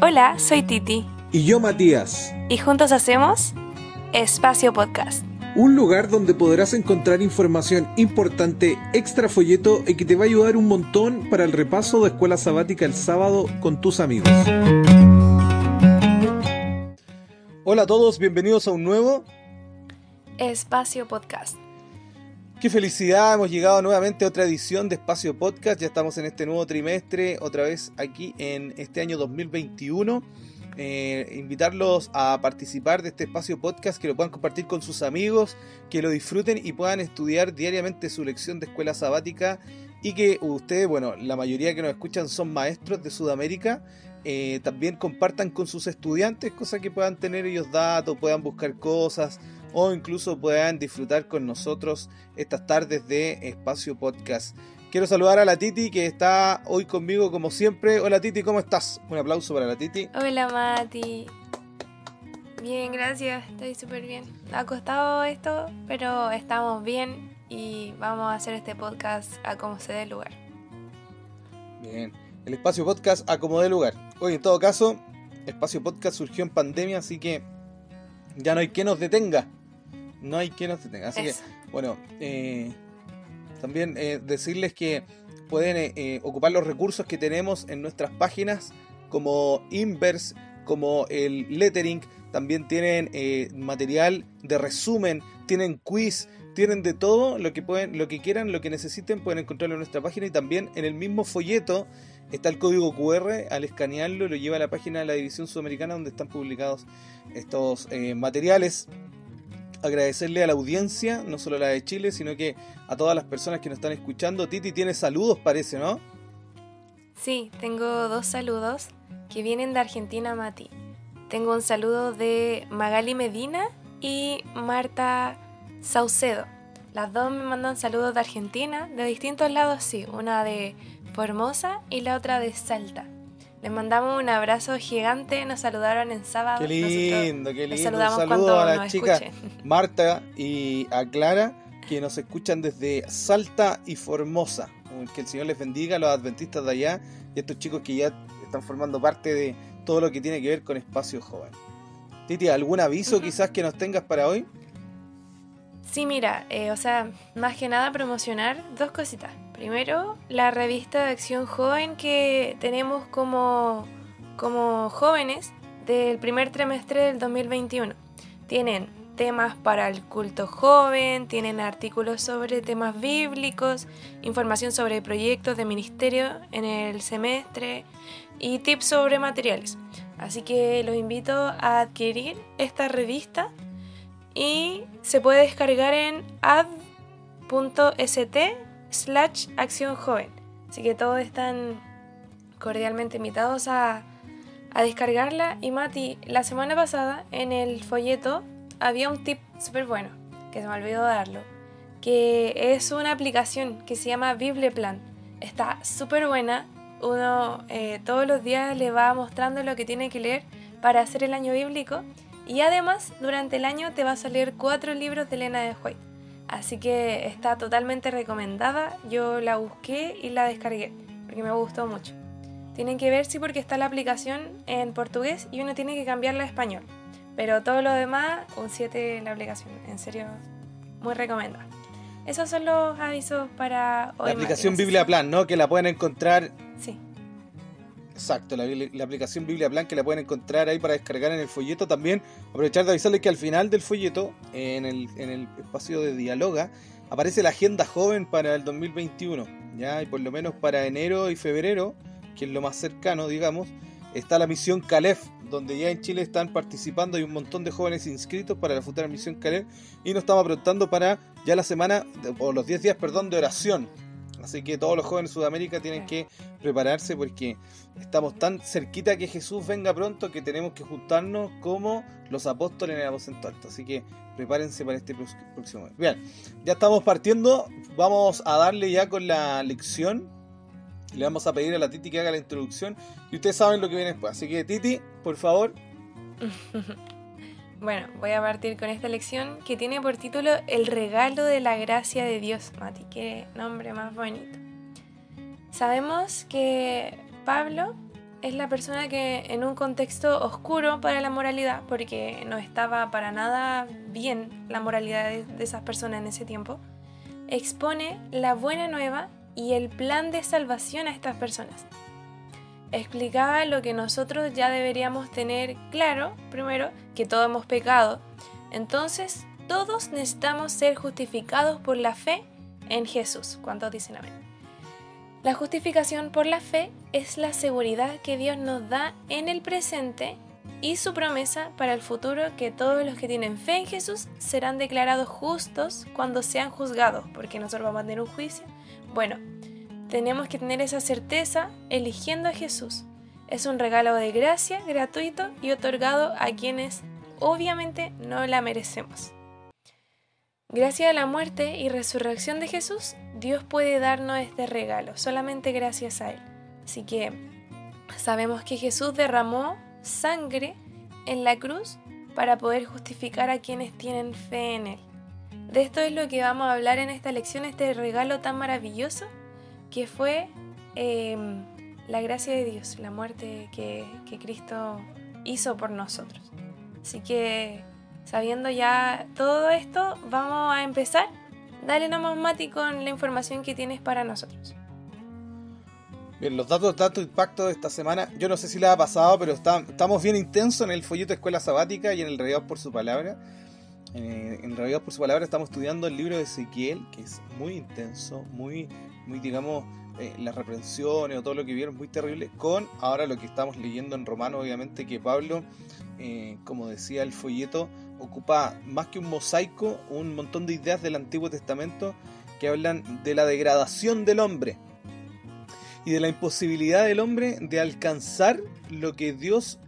Hola, soy Titi. Y yo, Matías. Y juntos hacemos Espacio Podcast. Un lugar donde podrás encontrar información importante, extra folleto y que te va a ayudar un montón para el repaso de escuela sabática el sábado con tus amigos. Hola a todos, bienvenidos a un nuevo Espacio Podcast. ¡Qué felicidad! Hemos llegado nuevamente a otra edición de Espacio Podcast. Ya estamos en este nuevo trimestre, otra vez aquí en este año 2021. Invitarlos a participar de este Espacio Podcast, que lo puedan compartir con sus amigos, que lo disfruten y puedan estudiar diariamente su lección de escuela sabática. Y que ustedes, bueno, la mayoría que nos escuchan son maestros de Sudamérica. También compartan con sus estudiantes, cosas que puedan tener ellos datos, puedan buscar cosas, o incluso puedan disfrutar con nosotros estas tardes de Espacio Podcast. Quiero saludar a la Titi, que está hoy conmigo como siempre. Hola Titi, ¿cómo estás? Un aplauso para la Titi. Hola Mati. Bien, gracias, estoy súper bien. Ha costado esto, pero estamos bien y vamos a hacer este podcast a como se dé lugar. Bien, el Espacio Podcast a como dé lugar. Hoy en todo caso, Espacio Podcast surgió en pandemia, así que ya no hay quien nos detenga. No hay quien nos detenga. Así Eso. que, bueno, también decirles que pueden ocupar los recursos que tenemos en nuestras páginas, como Inverse, como el Lettering. También tienen material de resumen, tienen quiz, tienen de todo lo que quieran, lo que necesiten, pueden encontrarlo en nuestra página. Y también en el mismo folleto está el código QR. Al escanearlo lo lleva a la página de la División Sudamericana, donde están publicados estos materiales. Agradecerle a la audiencia, no solo a la de Chile, sino que a todas las personas que nos están escuchando. Titi tiene saludos, parece, ¿no? Sí, tengo 2 saludos que vienen de Argentina, Mati. Tengo un saludo de Magali Medina y Marta Saucedo. Las dos me mandan saludos de Argentina, de distintos lados, sí. Una de Formosa y la otra de Salta. Les mandamos un abrazo gigante, nos saludaron en sábado. Qué lindo, qué lindo. Les saludamos un saludo cuando a las nos chicas escuchen. Marta y a Clara, que nos escuchan desde Salta y Formosa. Que el Señor les bendiga a los adventistas de allá y a estos chicos que ya están formando parte de todo lo que tiene que ver con Espacio Joven. Titi, ¿algún aviso quizás que nos tengas para hoy? Sí, mira, más que nada promocionar 2 cositas. Primero, la revista de Acción Joven que tenemos como jóvenes del primer trimestre del 2021. Tienen temas para el culto joven, tienen artículos sobre temas bíblicos, información sobre proyectos de ministerio en el semestre y tips sobre materiales. Así que los invito a adquirir esta revista y se puede descargar en ad.st/acción joven. Así que todos están cordialmente invitados a descargarla. Y Mati, la semana pasada en el folleto había un tip súper bueno, que se me olvidó darlo, que es una aplicación que se llama Bibleplan. Está súper buena. Uno todos los días le va mostrando lo que tiene que leer para hacer el año bíblico. Y además, durante el año te va a salir 4 libros de Elena de White. Así que está totalmente recomendada. Yo la busqué y la descargué, porque me gustó mucho. Tienen que ver, sí, porque está la aplicación en portugués y uno tiene que cambiarla a español. Pero todo lo demás, un 7 en la aplicación. En serio, muy recomendada. Esos son los avisos para hoy. La aplicación Mati, Biblia Plan, ¿no? Que la pueden encontrar... Sí. Exacto, la aplicación Biblia Plan, que la pueden encontrar ahí para descargar en el folleto. También aprovechar de avisarles que al final del folleto, en el espacio de Dialoga, aparece la agenda joven para el 2021, ¿ya? Y por lo menos para enero y febrero, que es lo más cercano, digamos, está la misión Calef, donde ya en Chile están participando, hay un montón de jóvenes inscritos para la futura misión Calef, y nos estamos aprontando para ya la semana, o los 10 días, perdón, de oración. Así que todos los jóvenes de Sudamérica tienen que prepararse, porque estamos tan cerquita que Jesús venga pronto que tenemos que juntarnos como los apóstoles en el aposento alto. Así que prepárense para este próximo mes. Bien, ya estamos partiendo. Vamos a darle ya con la lección. Le vamos a pedir a la Titi que haga la introducción. Y ustedes saben lo que viene después. Así que Titi, por favor. Bueno, voy a partir con esta lección que tiene por título El regalo de la gracia de Dios. Mati, qué nombre más bonito. Sabemos que Pablo es la persona que en un contexto oscuro para la moralidad, porque no estaba para nada bien la moralidad de esas personas en ese tiempo, expone la buena nueva y el plan de salvación a estas personas. Explicaba lo que nosotros ya deberíamos tener claro, primero, que todos hemos pecado. Entonces, todos necesitamos ser justificados por la fe en Jesús. ¿Cuántos dicen amén? La justificación por la fe es la seguridad que Dios nos da en el presente y su promesa para el futuro, que todos los que tienen fe en Jesús serán declarados justos cuando sean juzgados, porque nosotros vamos a tener un juicio. Bueno, tenemos que tener esa certeza eligiendo a Jesús. Es un regalo de gracia, gratuito y otorgado a quienes obviamente no la merecemos. Gracias a la muerte y resurrección de Jesús, Dios puede darnos este regalo, solamente gracias a Él. Así que sabemos que Jesús derramó sangre en la cruz para poder justificar a quienes tienen fe en Él. De esto es lo que vamos a hablar en esta lección, este regalo tan maravilloso que fue la gracia de Dios, la muerte que Cristo hizo por nosotros. Así que, sabiendo ya todo esto, vamos a empezar. Dale nomás, Mati, con la información que tienes para nosotros. Bien, los datos de impacto de esta semana, yo no sé si les ha pasado, pero estamos bien intensos en el folleto Escuela Sabática y en el Reavivados por su Palabra. En Reavivados por su Palabra estamos estudiando el libro de Ezequiel, que es muy intenso, muy digamos, las reprensiones o todo lo que vieron muy terrible, con ahora lo que estamos leyendo en Romanos, obviamente, que Pablo, como decía el folleto, ocupa más que un mosaico, un montón de ideas del Antiguo Testamento que hablan de la degradación del hombre y de la imposibilidad del hombre de alcanzar lo que Dios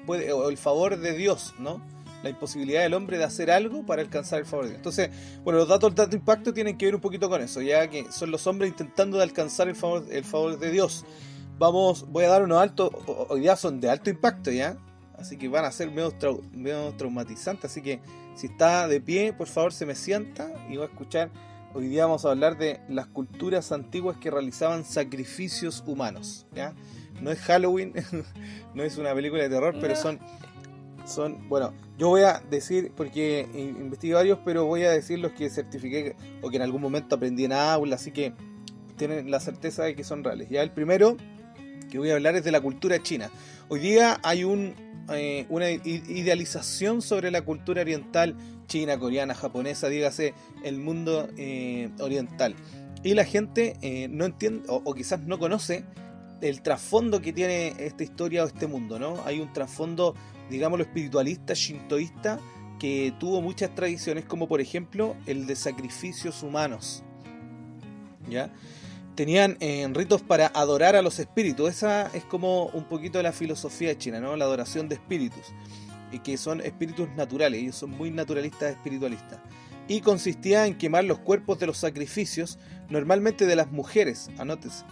puede, o el favor de Dios, ¿no? La imposibilidad del hombre de hacer algo para alcanzar el favor de Dios. Entonces, bueno, los datos de impacto tienen que ver un poquito con eso, ya que son los hombres intentando de alcanzar el favor de Dios. Voy a dar unos altos, hoy día son de alto impacto, ¿ya? Así que van a ser medio traumatizantes, así que si está de pie, por favor se me sienta y va a escuchar. Hoy día vamos a hablar de las culturas antiguas que realizaban sacrificios humanos, ¿ya? No es Halloween, no es una película de terror, pero son, bueno, yo voy a decir, porque investigué varios, pero voy a decir los que certifiqué o que en algún momento aprendí en aula, así que tienen la certeza de que son reales. Ya el primero que voy a hablar es de la cultura china. Hoy día hay una idealización sobre la cultura oriental, china, coreana, japonesa, dígase el mundo oriental. Y la gente no entiende o quizás no conoce el trasfondo que tiene esta historia o este mundo, ¿no? Hay un trasfondo, digámoslo, espiritualista, shintoísta, que tuvo muchas tradiciones, como por ejemplo el de sacrificios humanos, ¿ya? Tenían ritos para adorar a los espíritus. Esa es como un poquito la filosofía china, ¿no? La adoración de espíritus, y que son espíritus naturales, ellos son muy naturalistas, espiritualistas. Y consistía en quemar los cuerpos de los sacrificios, normalmente de las mujeres, anótese,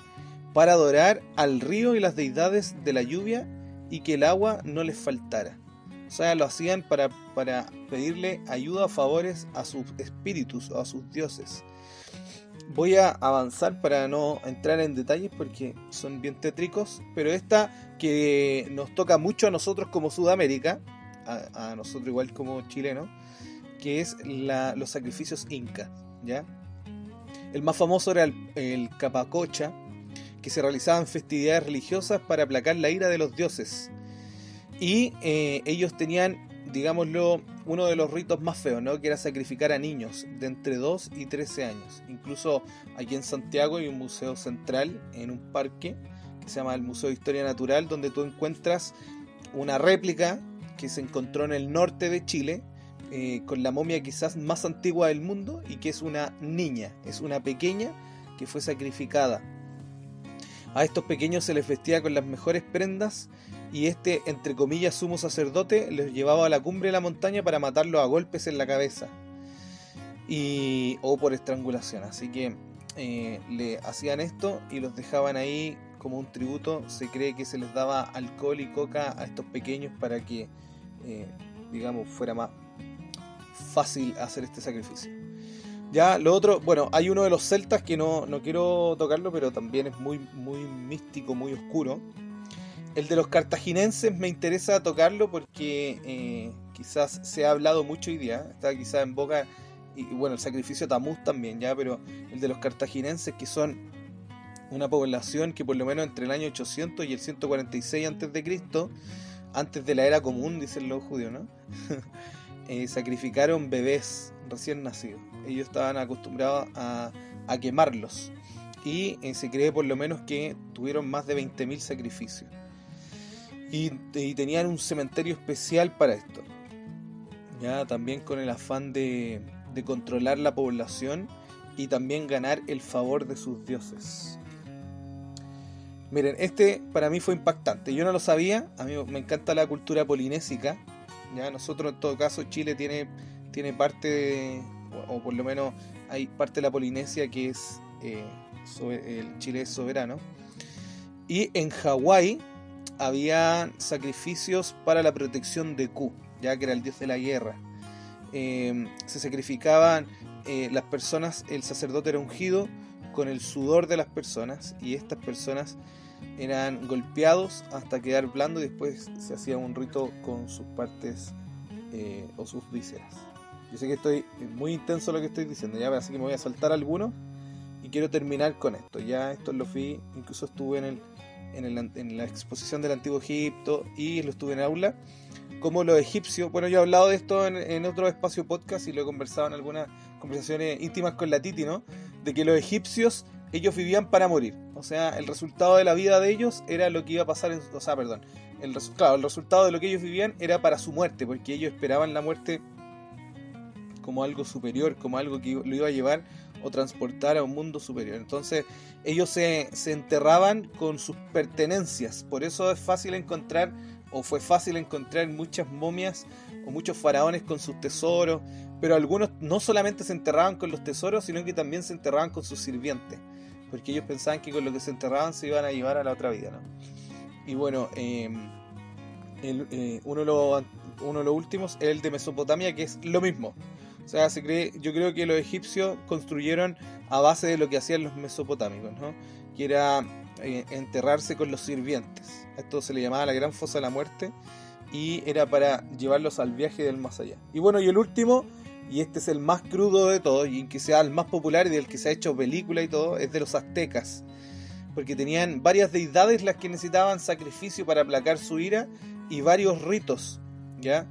para adorar al río y las deidades de la lluvia y que el agua no les faltara. O sea, lo hacían para pedirle ayuda o favores a sus espíritus o a sus dioses. Voy a avanzar para no entrar en detalles porque son bien tétricos, pero esta que nos toca mucho a nosotros como Sudamérica, a nosotros igual como chilenos, que es los sacrificios incas, ¿ya? El más famoso era el Capacocha, que se realizaban festividades religiosas para aplacar la ira de los dioses. Y ellos tenían, digámoslo, uno de los ritos más feos, ¿no? Que era sacrificar a niños de entre 2 y 13 años. Incluso aquí en Santiago hay un museo central en un parque que se llama el Museo de Historia Natural, donde tú encuentras una réplica que se encontró en el norte de Chile, con la momia quizás más antigua del mundo, y que es una niña, es una pequeña que fue sacrificada. A estos pequeños se les vestía con las mejores prendas, y entre comillas, sumo sacerdote les llevaba a la cumbre de la montaña para matarlos a golpes en la cabeza o por estrangulación. Así que le hacían esto y los dejaban ahí como un tributo. Se cree que se les daba alcohol y coca a estos pequeños para que digamos fuera más fácil hacer este sacrificio. Ya lo otro, bueno, hay uno de los celtas que no quiero tocarlo, pero también es muy, muy místico, muy oscuro. El de los cartaginenses me interesa tocarlo porque quizás se ha hablado mucho hoy día, está quizás en boca, y bueno, el sacrificio de Tamuz también, ya, pero el de los cartaginenses, que son una población que por lo menos entre el año 800 y el 146 a.C., antes de la era común, dicen los judíos, ¿no? Sacrificaron bebés recién nacidos. Ellos estaban acostumbrados a quemarlos, y se cree por lo menos que tuvieron más de 20.000 sacrificios. Y tenían un cementerio especial para esto, ya, también con el afán de controlar la población y también ganar el favor de sus dioses. Miren, este para mí fue impactante. Yo no lo sabía. A mí me encanta la cultura polinésica. Ya, nosotros en todo caso Chile tiene parte o por lo menos hay parte de la Polinesia que es el Chile es soberano. Y en Hawái había sacrificios para la protección de Ku, ya que era el dios de la guerra. Se sacrificaban las personas, el sacerdote era ungido con el sudor de las personas, y estas personas eran golpeados hasta quedar blando, y después se hacía un rito con sus partes o sus vísceras. Yo sé que estoy muy intenso lo que estoy diciendo, ya, así que me voy a saltar algunos y quiero terminar con esto. Ya esto lo fui, incluso estuve en la exposición del Antiguo Egipto y lo estuve en aula. Como los egipcios, bueno, yo he hablado de esto en otro espacio podcast y lo he conversado en algunas conversaciones íntimas con la Titi, ¿no? De que los egipcios, ellos vivían para morir. O sea, el resultado de la vida de ellos era lo que iba a pasar, el resultado de lo que ellos vivían era para su muerte, porque ellos esperaban la muerte como algo superior, como algo que lo iba a llevar o transportar a un mundo superior. Entonces ellos se enterraban con sus pertenencias. Por eso es fácil encontrar, o fue fácil encontrar, muchas momias o muchos faraones con sus tesoros. Pero algunos no solamente se enterraban con los tesoros, sino que también se enterraban con sus sirvientes, porque ellos pensaban que con lo que se enterraban se iban a llevar a la otra vida, ¿no? Y bueno, uno de los últimos es el de Mesopotamia, que es lo mismo. O sea, yo creo que los egipcios construyeron a base de lo que hacían los mesopotámicos, ¿no? Que era enterrarse con los sirvientes. Esto se le llamaba la gran fosa de la muerte, y era para llevarlos al viaje del más allá. Y bueno, y el último, y este es el más crudo de todos, y que sea el más popular y del que se ha hecho película y todo, es de los aztecas. Porque tenían varias deidades las que necesitaban sacrificio para aplacar su ira, y varios ritos, ¿ya?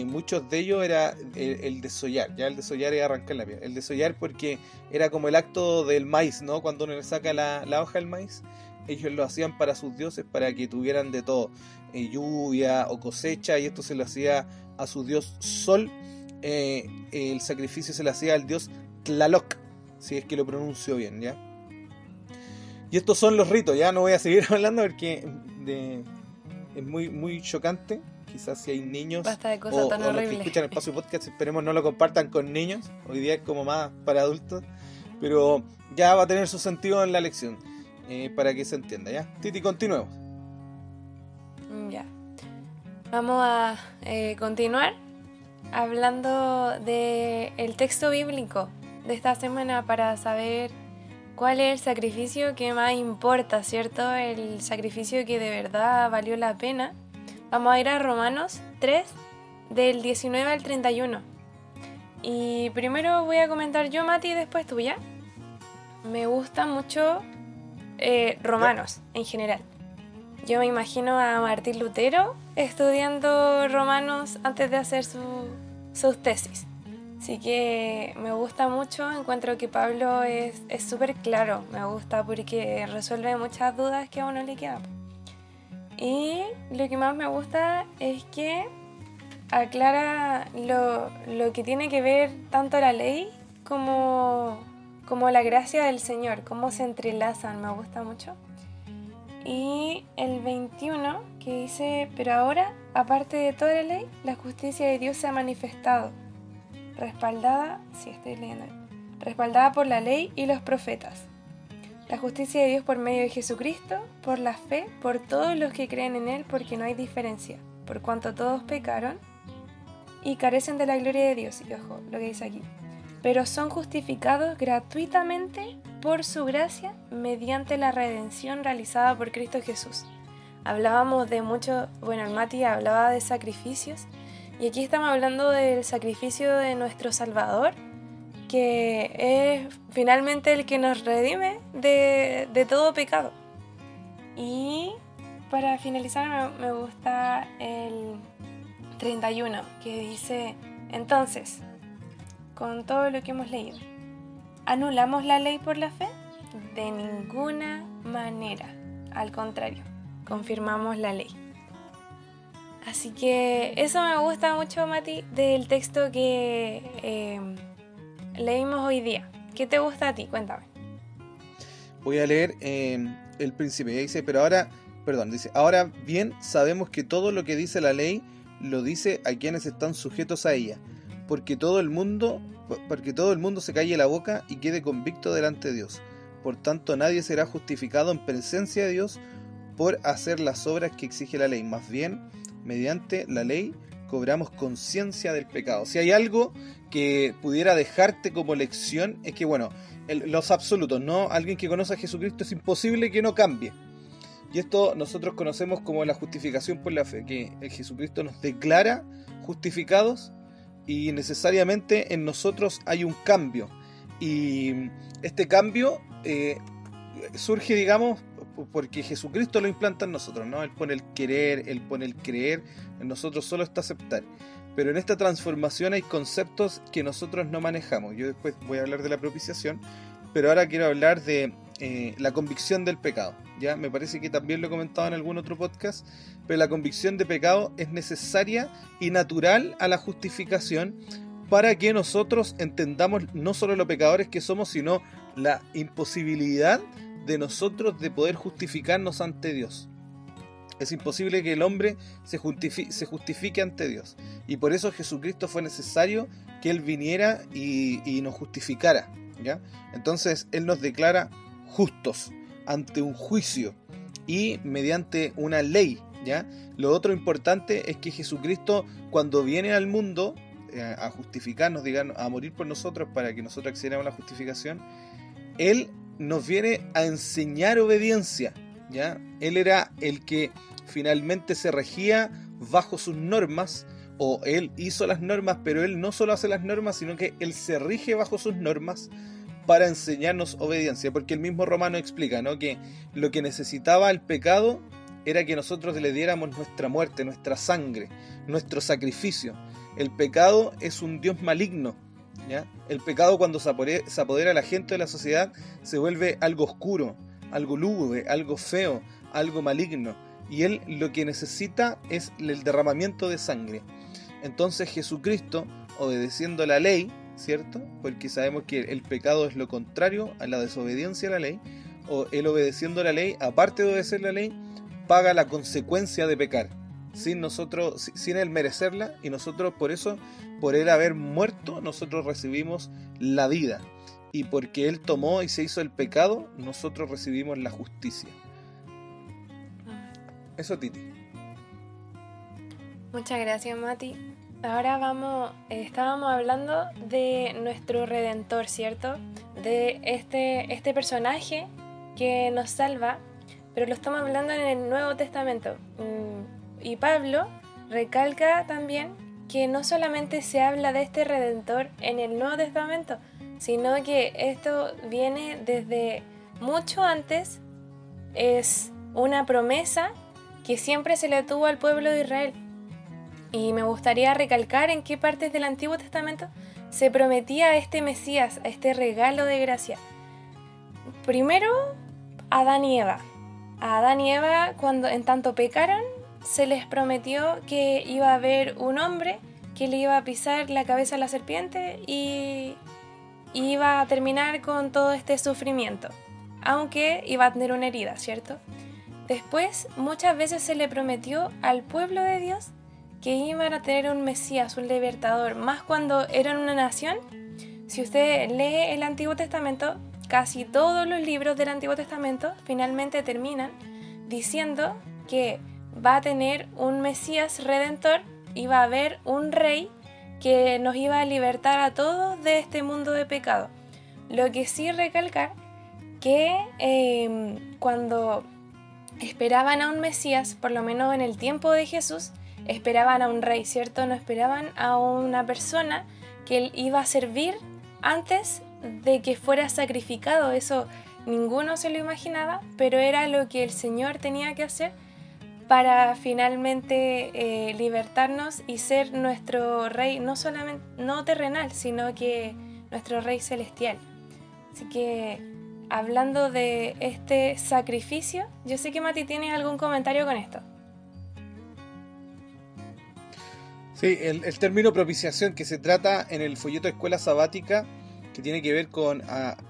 Muchos de ellos era el desollar, ya el desollar es arrancar la piel. El desollar porque era como el acto del maíz, ¿no? Cuando uno le saca la hoja del maíz, ellos lo hacían para sus dioses, para que tuvieran de todo, lluvia o cosecha, y esto se lo hacía a su dios Sol. El sacrificio se le hacía al dios Tlaloc, si es que lo pronuncio bien, ¿ya? Y estos son los ritos, ya no voy a seguir hablando porque es muy, muy chocante. Quizás si hay niños o los que escuchan el Espacio Podcast, esperemos no lo compartan con niños. Hoy día es como más para adultos, pero ya va a tener su sentido en la lección, para que se entienda, ¿ya? Titi, continuemos. Ya. Vamos a continuar hablando del texto bíblico de esta semana para saber cuál es el sacrificio que más importa, ¿cierto? El sacrificio que de verdad valió la pena. Vamos a ir a Romanos 3, del 19 al 31. Y primero voy a comentar yo, Mati, y después tú, ¿ya? Me gusta mucho Romanos en general. Yo me imagino a Martín Lutero estudiando Romanos antes de hacer sus tesis. Así que me gusta mucho, encuentro que Pablo es súper claro. Me gusta porque resuelve muchas dudas que a uno le quedan. Y lo que más me gusta es que aclara lo que tiene que ver tanto la ley como la gracia del Señor, cómo se entrelazan, me gusta mucho. Y el 21 que dice, pero ahora, aparte de toda la ley, la justicia de Dios se ha manifestado, respaldada por la ley y los profetas. La justicia de Dios por medio de Jesucristo, por la fe, por todos los que creen en Él, porque no hay diferencia, por cuanto todos pecaron y carecen de la gloria de Dios. Y ojo, lo que dice aquí. Pero son justificados gratuitamente por su gracia mediante la redención realizada por Cristo Jesús, hablábamos de mucho, bueno, el Mati hablaba de sacrificios, y aquí estamos hablando del sacrificio de nuestro Salvador, que es finalmente el que nos redime de todo pecado. Y para finalizar me gusta el 31, que dice: entonces, con todo lo que hemos leído, ¿anulamos la ley por la fe? De ninguna manera. Al contrario, confirmamos la ley. Así que eso me gusta mucho, Mati, del texto que leímos hoy día. ¿Qué te gusta a ti? Cuéntame. Voy a leer el príncipe. Dice, dice, ahora bien, sabemos que todo lo que dice la ley lo dice a quienes están sujetos a ella, porque todo el mundo se calle la boca y quede convicto delante de Dios. Por tanto, nadie será justificado en presencia de Dios por hacer las obras que exige la ley. Más bien, mediante la ley cobramos conciencia del pecado. Si hay algo que pudiera dejarte como lección, es que, bueno, los absolutos, ¿no? Alguien que conoce a Jesucristo es imposible que no cambie. Y esto nosotros conocemos como la justificación por la fe, que Jesucristo nos declara justificados y necesariamente en nosotros hay un cambio. Y este cambio surge, digamos, porque Jesucristo lo implanta en nosotros, ¿no? Él pone el querer, Él pone el creer, en nosotros solo está aceptar. Pero en esta transformación hay conceptos que nosotros no manejamos. Yo después voy a hablar de la propiciación, pero ahora quiero hablar de la convicción del pecado. Ya me parece que también lo he comentado en algún otro podcast, pero la convicción de pecado es necesaria y natural a la justificación para que nosotros entendamos no solo los pecadores que somos, sino la imposibilidad de nosotros de poder justificarnos ante Dios. Es imposible que el hombre se justifique ante Dios. Y por eso Jesucristo fue necesario que Él viniera y nos justificara, ¿ya? Entonces Él nos declara justos ante un juicio y mediante una ley, ¿ya? Lo otro importante es que Jesucristo, cuando viene al mundo a justificarnos, digamos, a morir por nosotros para que nosotros accediéramos a la justificación, Él nos viene a enseñar obediencia, ¿ya? Él era el que finalmente se regía bajo sus normas, o Él hizo las normas, pero Él no solo hace las normas, sino que Él se rige bajo sus normas para enseñarnos obediencia, porque el mismo Romano explica, ¿no?, que lo que necesitaba el pecado era que nosotros le diéramos nuestra muerte, nuestra sangre, nuestro sacrificio. El pecado es un Dios maligno, ¿ya? El pecado, cuando se apodera a la gente de la sociedad, se vuelve algo oscuro, algo lúgubre, algo feo, algo maligno. Y Él lo que necesita es el derramamiento de sangre. Entonces Jesucristo, obedeciendo la ley, ¿cierto? Porque sabemos que el pecado es lo contrario a la desobediencia a la ley. O Él, obedeciendo la ley, aparte de obedecer la ley, paga la consecuencia de pecar, sin Él merecerla, y nosotros por eso, por Él haber muerto, nosotros recibimos la vida. Y porque Él tomó y se hizo el pecado, nosotros recibimos la justicia. Eso, Titi. Muchas gracias, Mati. Ahora estábamos hablando de nuestro Redentor, ¿cierto? De este personaje que nos salva, pero lo estamos hablando en el Nuevo Testamento. Y Pablo recalca también que no solamente se habla de este Redentor en el Nuevo Testamento, sino que esto viene desde mucho antes. Es una promesa que siempre se le tuvo al pueblo de Israel. Y me gustaría recalcar en qué partes del Antiguo Testamento se prometía a este Mesías, a este regalo de gracia. Primero, Adán y Eva. A Adán y Eva, cuando en tanto pecaron, se les prometió que iba a haber un hombre que le iba a pisar la cabeza a la serpiente y iba a terminar con todo este sufrimiento, aunque iba a tener una herida, ¿cierto? Después, muchas veces se le prometió al pueblo de Dios que iban a tener un Mesías, un libertador, más cuando eran una nación. Si usted lee el Antiguo Testamento, casi todos los libros del Antiguo Testamento finalmente terminan diciendo que va a tener un Mesías redentor, iba a haber un rey que nos iba a libertar a todos de este mundo de pecado. Lo que sí recalcar que cuando esperaban a un Mesías, por lo menos en el tiempo de Jesús, esperaban a un rey, ¿cierto? No esperaban a una persona que él iba a servir antes de que fuera sacrificado. Eso ninguno se lo imaginaba, pero era lo que el Señor tenía que hacer para finalmente libertarnos y ser nuestro rey, no solamente, no terrenal, sino que nuestro rey celestial. Así que, hablando de este sacrificio, yo sé que Mati tiene algún comentario con esto. Sí, el término propiciación que se trata en el folleto de Escuela Sabática, que tiene que ver con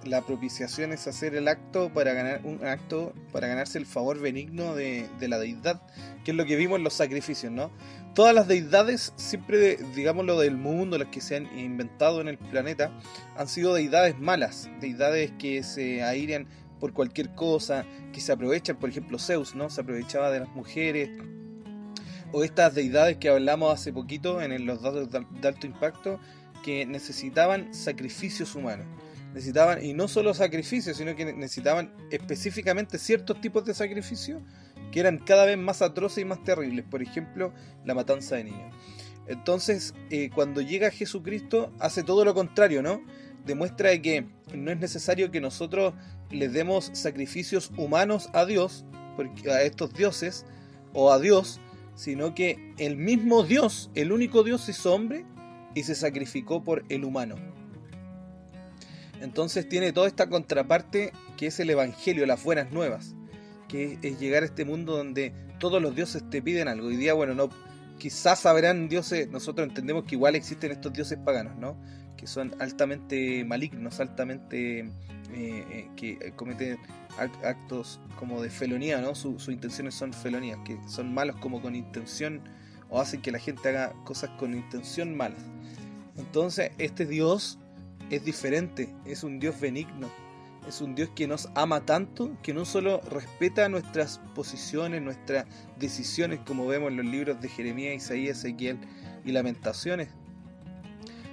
la propiciación, es hacer el acto para ganarse el favor benigno de la deidad, que es lo que vimos en los sacrificios, ¿no? Todas las deidades, siempre, digámoslo, del mundo, las que se han inventado en el planeta, han sido deidades malas, deidades que se airean por cualquier cosa, que se aprovechan. Por ejemplo, Zeus, ¿no? Se aprovechaba de las mujeres, o estas deidades que hablamos hace poquito en los datos de alto impacto, que necesitaban sacrificios humanos. Necesitaban, y no solo sacrificios, sino que necesitaban específicamente ciertos tipos de sacrificios que eran cada vez más atroces y más terribles. Por ejemplo, la matanza de niños. Entonces, cuando llega Jesucristo, hace todo lo contrario, ¿no? Demuestra que no es necesario que nosotros les demos sacrificios humanos a Dios, a estos dioses, o a Dios, sino que el mismo Dios, el único Dios, se hizo hombre y se sacrificó por el humano. Entonces tiene toda esta contraparte que es el Evangelio, las buenas nuevas, que es llegar a este mundo donde todos los dioses te piden algo. Hoy día, bueno, no, quizás habrán dioses, nosotros entendemos que igual existen estos dioses paganos, ¿no? Que son altamente malignos, altamente que cometen actos como de felonía, ¿no? Sus intenciones son felonías, que son malos como con intención, o hacen que la gente haga cosas con intención malas. Entonces este Dios es diferente, es un Dios benigno, es un Dios que nos ama tanto, que no solo respeta nuestras posiciones, nuestras decisiones, como vemos en los libros de Jeremías, Isaías, Ezequiel y Lamentaciones,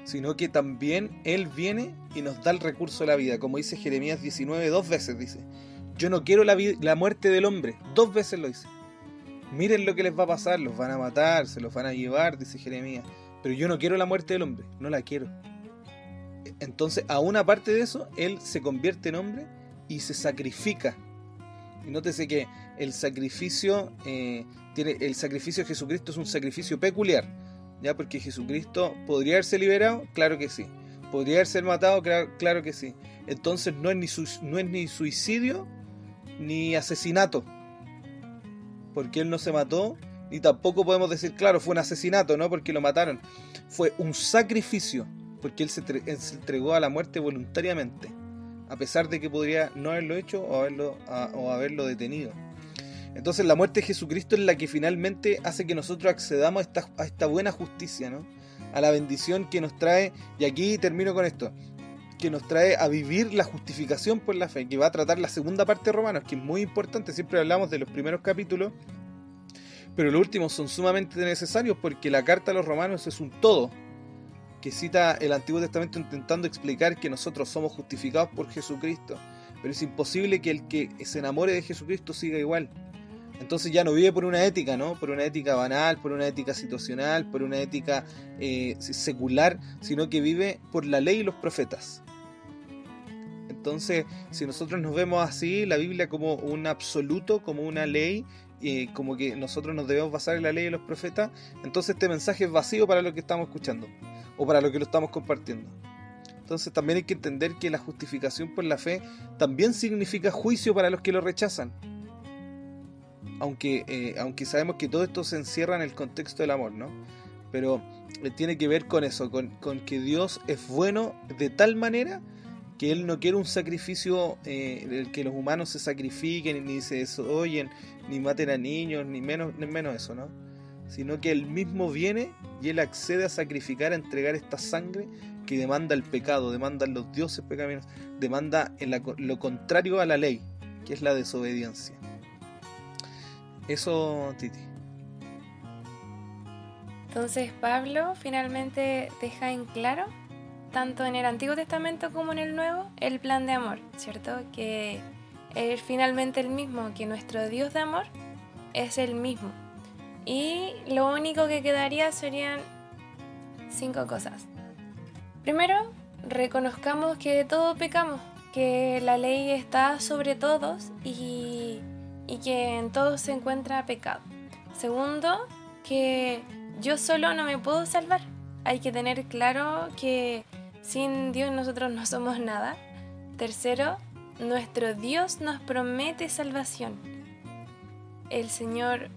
sino que también Él viene y nos da el recurso de la vida. Como dice Jeremías 19, 2 veces dice: yo no quiero la muerte del hombre. 2 veces lo dice. Miren lo que les va a pasar, los van a matar, se los van a llevar, dice Jeremías, pero yo no quiero la muerte del hombre, no la quiero. Entonces, aún aparte de eso, Él se convierte en hombre y se sacrifica. Y nótese que el sacrificio de Jesucristo es un sacrificio peculiar, ¿ya? Porque Jesucristo podría haberse liberado, claro que sí. Podría haberse matado, claro que sí. Entonces no es ni suicidio ni asesinato, porque Él no se mató, ni tampoco podemos decir, claro, fue un asesinato, ¿no? Porque lo mataron. Fue un sacrificio, porque Él se entregó a la muerte voluntariamente, a pesar de que podría no haberlo hecho o haberlo detenido. Entonces la muerte de Jesucristo es la que finalmente hace que nosotros accedamos a esta buena justicia, ¿no? A la bendición que nos trae, y aquí termino con esto, que nos trae a vivir la justificación por la fe, que va a tratar la segunda parte de Romanos, que es muy importante. Siempre hablamos de los primeros capítulos, pero los últimos son sumamente necesarios, porque la carta a los Romanos es un todo, que cita el Antiguo Testamento intentando explicar que nosotros somos justificados por Jesucristo, pero es imposible que el que se enamore de Jesucristo siga igual. Entonces ya no vive por una ética, ¿no? Por una ética banal, por una ética situacional, por una ética secular, sino que vive por la ley y los profetas. Entonces, si nosotros nos vemos así, la Biblia como un absoluto, como una ley, como que nosotros nos debemos basar en la ley y los profetas, entonces este mensaje es vacío para lo que estamos escuchando, o para lo que lo estamos compartiendo. Entonces también hay que entender que la justificación por la fe también significa juicio para los que lo rechazan. Aunque sabemos que todo esto se encierra en el contexto del amor, ¿no? Pero tiene que ver con eso, con que Dios es bueno de tal manera que Él no quiere un sacrificio, el que los humanos se sacrifiquen, ni se desoyen, ni maten a niños, ni menos eso, ¿no? Sino que Él mismo viene y Él accede a sacrificar, a entregar esta sangre que demanda el pecado, demandan los dioses pecaminosos, demanda lo contrario a la ley, que es la desobediencia. Eso, Titi. Entonces Pablo finalmente deja en claro, tanto en el Antiguo Testamento como en el Nuevo, el plan de amor, ¿cierto? Que es finalmente el mismo, que nuestro Dios de amor es el mismo. Y lo único que quedaría serían 5 cosas. Primero, reconozcamos que todos pecamos, que la ley está sobre todos y que en todos se encuentra pecado. Segundo, que yo solo no me puedo salvar. Hay que tener claro que sin Dios nosotros no somos nada. Tercero, nuestro Dios nos promete salvación. El Señor,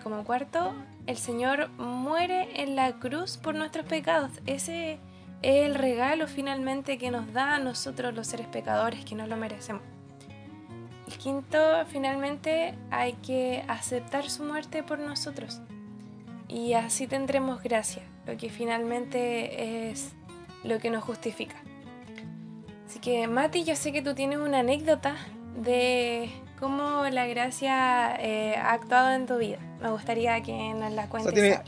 como cuarto, el Señor muere en la cruz por nuestros pecados. Ese es el regalo finalmente que nos da a nosotros los seres pecadores que no lo merecemos. El quinto, finalmente, hay que aceptar su muerte por nosotros. Y así tendremos gracia, lo que finalmente es lo que nos justifica. Así que, Mati, yo sé que tú tienes una anécdota de cómo la gracia ha actuado en tu vida. Me gustaría que nos la cuentes ahora.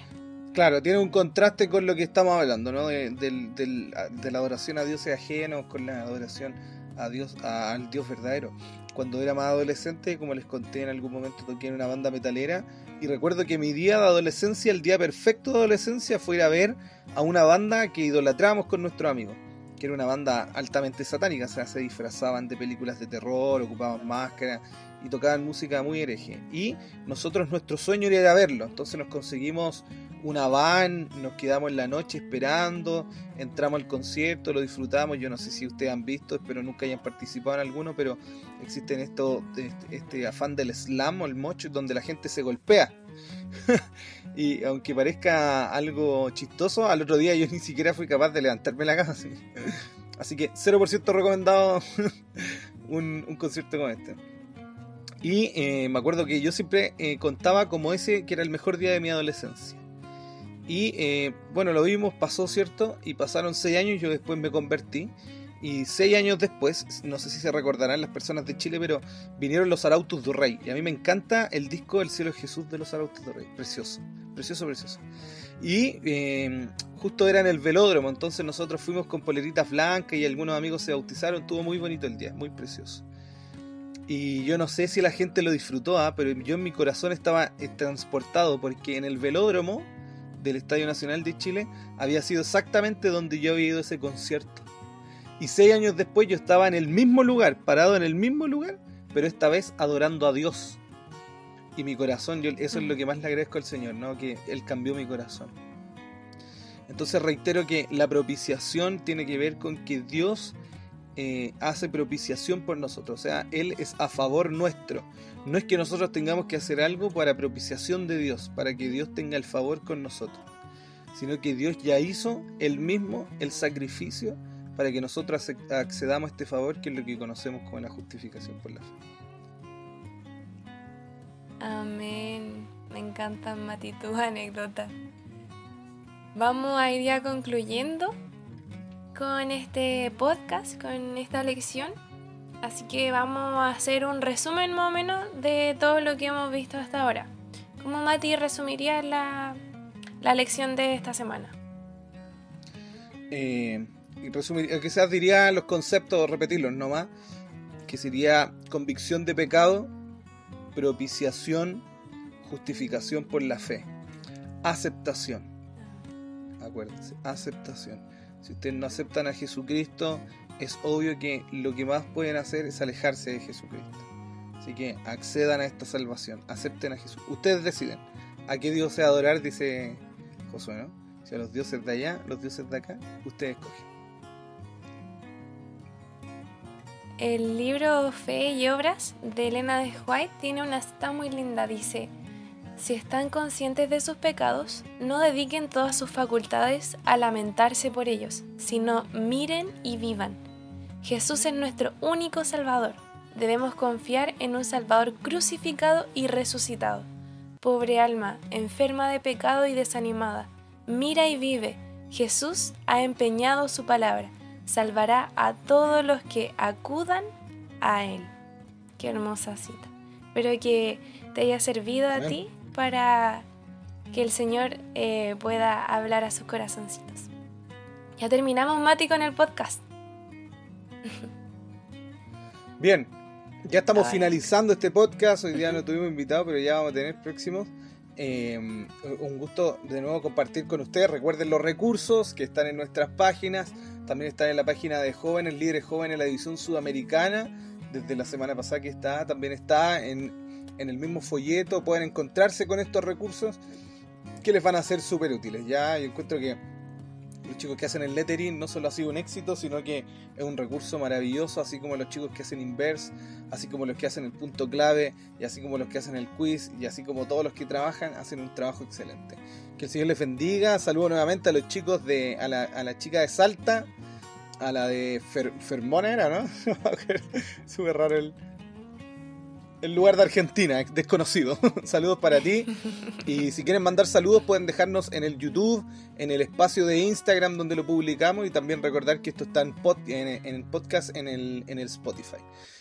Claro, tiene un contraste con lo que estamos hablando, ¿no? De la adoración a dioses ajenos con la adoración a Dios, al Dios verdadero. Cuando era más adolescente, como les conté en algún momento, toqué en una banda metalera y recuerdo que mi día de adolescencia, el día perfecto de adolescencia, fue ir a ver a una banda que idolatrábamos con nuestros amigos, que era una banda altamente satánica, o sea, se disfrazaban de películas de terror, ocupaban máscaras y tocaban música muy hereje. Y nosotros, nuestro sueño era ir a verlo, entonces nos conseguimos una van, nos quedamos en la noche esperando, entramos al concierto, lo disfrutamos. Yo no sé si ustedes han visto, espero nunca hayan participado en alguno, pero existen este afán del slam o el mosh, donde la gente se golpea. Y aunque parezca algo chistoso, al otro día yo ni siquiera fui capaz de levantarme la cama. Así que 0% recomendado un concierto como este. Y me acuerdo que yo siempre contaba como ese que era el mejor día de mi adolescencia. Y bueno, lo vimos, pasó, ¿cierto? Y pasaron 6 años, yo después me convertí. Y 6 años después, no sé si se recordarán las personas de Chile, pero vinieron los Arautos do Rey. Y a mí me encanta el disco El cielo de Jesús de los Arautos do Rey. Precioso, precioso, precioso. Y justo era en el velódromo, entonces nosotros fuimos con poleritas blancas y algunos amigos se bautizaron. Estuvo muy bonito el día, muy precioso. Y yo no sé si la gente lo disfrutó, pero yo en mi corazón estaba transportado, porque en el velódromo del Estadio Nacional de Chile había sido exactamente donde yo había ido a ese concierto. Y 6 años después yo estaba en el mismo lugar, parado en el mismo lugar, pero esta vez adorando a Dios. Y mi corazón, eso es lo que más le agradezco al Señor, ¿no? Que Él cambió mi corazón. Entonces reitero que la propiciación tiene que ver con que Dios hace propiciación por nosotros. O sea, Él es a favor nuestro. No es que nosotros tengamos que hacer algo para propiciación de Dios, para que Dios tenga el favor con nosotros, sino que Dios ya hizo Él mismo el sacrificio para que nosotros accedamos a este favor, que es lo que conocemos como la justificación por la fe. Amén. Me encantan, Mati, tus anécdotas. Vamos a ir ya concluyendo con este podcast, con esta lección. Así que vamos a hacer un resumen más o menos de todo lo que hemos visto hasta ahora. ¿Cómo, Mati, resumirías la lección de esta semana? Quizás diría los conceptos, repetirlos nomás, que sería convicción de pecado, propiciación, justificación por la fe, aceptación. Acuérdense, aceptación. Si ustedes no aceptan a Jesucristo, es obvio que lo que más pueden hacer es alejarse de Jesucristo. Así que accedan a esta salvación, acepten a Jesús. Ustedes deciden a qué Dios se adorar, dice Josué, ¿no? Si a los dioses de allá, los dioses de acá, ustedes escogen. El libro Fe y Obras de Elena de White tiene una cita muy linda. Dice: si están conscientes de sus pecados, no dediquen todas sus facultades a lamentarse por ellos, sino miren y vivan. Jesús es nuestro único Salvador. Debemos confiar en un Salvador crucificado y resucitado. Pobre alma, enferma de pecado y desanimada, mira y vive. Jesús ha empeñado su palabra. Salvará a todos los que acudan a Él. Qué hermosa cita. Espero que te haya servido a ti para que el Señor pueda hablar a sus corazoncitos. Ya terminamos, Mati, con el podcast. Bien, Ya estamos finalizando este podcast. Hoy día no tuvimos invitados, pero ya vamos a tener próximos. Un gusto de nuevo compartir con ustedes. Recuerden los recursos que están en nuestras páginas. También están en la página de jóvenes, líderes jóvenes en la división sudamericana. Desde la semana pasada que está, también está en el mismo folleto. Pueden encontrarse con estos recursos que les van a ser súper útiles. Ya yo encuentro que los chicos que hacen el lettering no solo ha sido un éxito, sino que es un recurso maravilloso, así como los chicos que hacen inverse, así como los que hacen el punto clave, y así como los que hacen el quiz, y así como todos los que trabajan, hacen un trabajo excelente. Que el Señor les bendiga. Saludo nuevamente a los chicos a la chica de Salta, a la de Fermona era, ¿no? Súper raro el lugar de Argentina, desconocido. Saludos para ti. Y si quieren mandar saludos pueden dejarnos en el YouTube, en el espacio de Instagram donde lo publicamos, y también recordar que esto está en el podcast en el Spotify.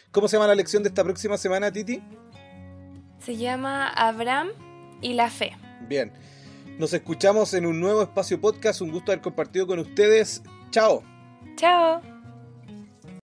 ¿Cómo se llama la lección de esta próxima semana, Titi? Se llama Abraham y la fe. Bien, nos escuchamos en un nuevo espacio podcast. Un gusto haber compartido con ustedes. Chao. Chao.